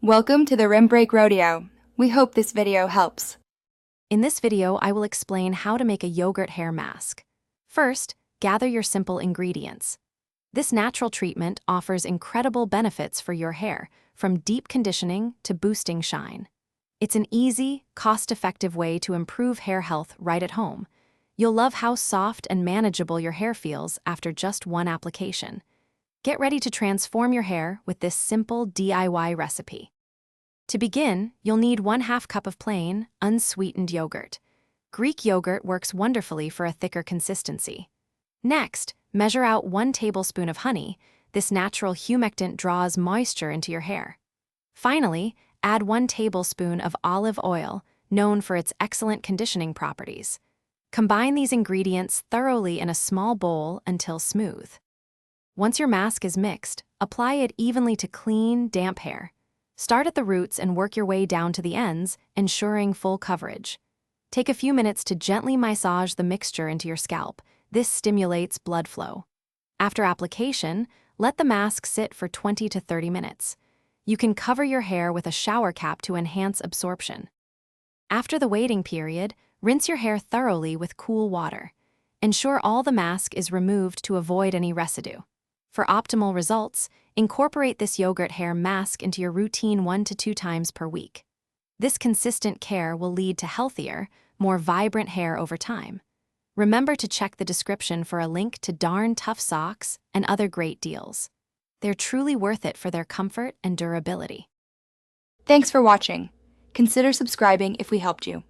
Welcome to the Rim Break Rodeo. We hope this video helps. In this video, I will explain how to make a yogurt hair mask. First, gather your simple ingredients. This natural treatment offers incredible benefits for your hair, from deep conditioning to boosting shine. It's an easy, cost-effective way to improve hair health right at home. You'll love how soft and manageable your hair feels after just one application. Get ready to transform your hair with this simple DIY recipe. To begin, you'll need 1/2 cup of plain, unsweetened yogurt. Greek yogurt works wonderfully for a thicker consistency. Next, measure out 1 tablespoon of honey. This natural humectant draws moisture into your hair. Finally, add 1 tablespoon of olive oil, known for its excellent conditioning properties. Combine these ingredients thoroughly in a small bowl until smooth. Once your mask is mixed, apply it evenly to clean, damp hair. Start at the roots and work your way down to the ends, ensuring full coverage. Take a few minutes to gently massage the mixture into your scalp. This stimulates blood flow. After application, let the mask sit for 20 to 30 minutes. You can cover your hair with a shower cap to enhance absorption. After the waiting period, rinse your hair thoroughly with cool water. Ensure all the mask is removed to avoid any residue. For optimal results, incorporate this yogurt hair mask into your routine 1 to 2 times per week. This consistent care will lead to healthier, more vibrant hair over time. Remember to check the description for a link to Darn Tough socks and other great deals. They're truly worth it for their comfort and durability. Thanks for watching. Consider subscribing if we helped you.